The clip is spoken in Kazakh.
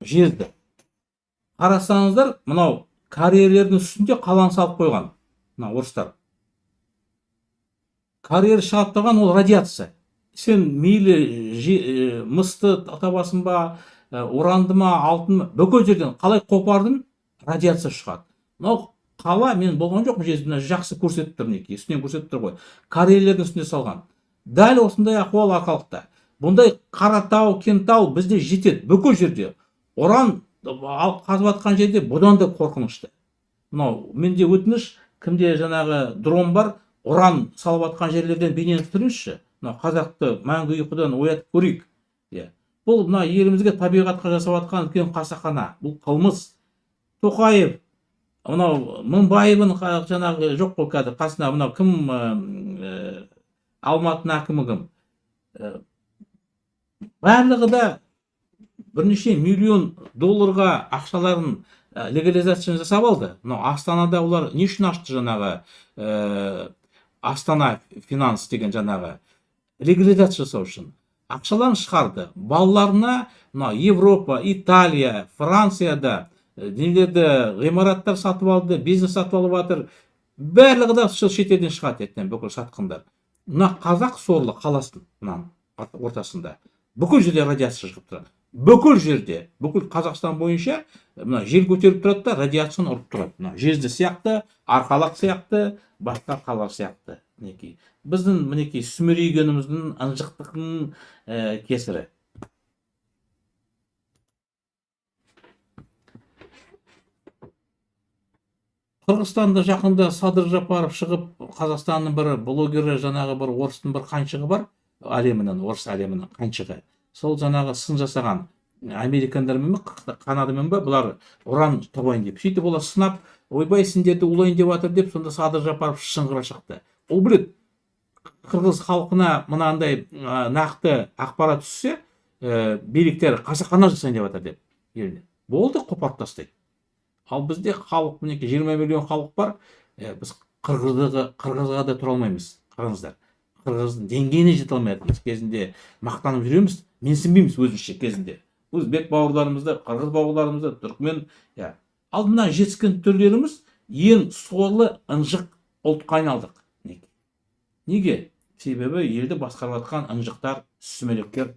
жерді. Қарасаңыздар, мынау карьерлердің үстінде қалан салып қойған. Мына орыстар. Карьер шығарып тұрған ол радиация. Сен мейлі мысты табасың ба, уранды ма, алтын ма, бүкіл жерден қалай қопардың, радиация шығады. Мынау қала, мен болған жоқ, жерді жақсы көрсетіп тұр, мінекей, үстінен көрсетіп тұр ғой. Карьерлердің үстінде салған. Дәл осындай ахуал арқалықта. Бұндай Қаратау, Кентау бізде жетеді, бүкіл жерде. Уран қазып жатқан жерде бұдан да қорқынышты. Мынау, менде өтініш, кімде жаңағы дрон бар, уран салып жатқан жерлерден бейнені түсіріңізші. Мынау қазақты мәңгі ұйқыдан оятып көрейік. Бұл мына елімізге табиғатқа жасап жатқан үлкен қасақана. Бұл қылмыс. Тоқаев, мынау Мыңбаевын жаңағы жоқ қой қазір қасына, мынау кім, Алматының әкімі кім? Барлығы да бірнеше миллион долларға ақшаларын легализацияны жасап алды. Мынау Астанада олар не үшін ашты жаңағы Астана финанс деген жаңағы легализация жасау үшін. Ақшаларын шығарды. Балаларына Европа, Италия, Францияда нелерді ғимараттар сатып алды, бизнес сатып алып жатыр. Барлығы да шетелден шығады еттен бүкіл сатқындар. Мына қазақ сорлы қаласының ортасында бүкіл жерде радиация шығып тұрады. Бүкіл жерде, бүкіл Қазақстан бойынша мына жел көтеріп тұрады да радиацияны ұрып тұрады. Мына Жезді сияқты, Арқалақ сияқты, басқа қалалар сияқты. Мінекей. Біздің мінекей сүмірейгеніміздің ынжықтықтың кесірі. Қырғызстанда жақында Садыр Жапаров шығып, Қазақстанның бір блогері, жаңағы бір орыстың бір қаншығы бар, орыс әлемінің қаншығы. Сол жаңағы сын жасаған американдармен ме, Канадамен ба, бұлар уран табайын деп. Сөйтіп олар сынап, ойбай сендерді улайын деп жатыр деп, сонда Садыр Жапаров шыңғыра шықты. Ол білет, қырғыз халқына мынандай нақты ақпарат түссе, биліктер қасақана жасайын деп жатыр деп. Болды, қопарып тастайды. Ал бізде халық, мінеке 20 миллион халық бар, біз қырғызға да тұра алмаймыз. Қараңыздар, қырғыздың деңгейіне жете алмаймыз. Кезінде мақтанып жүреміз, менсінбейміз өзінше кезінде. Өзбек бауырларымызды, қырғыз бауырларымызды, түркмен. Ал мына жетіскен түрлеріміз ең сорлы ынжық ұлтқа айналдық. Неге? Себебі елді басқарып жатқан ынжықтар, сүмелектер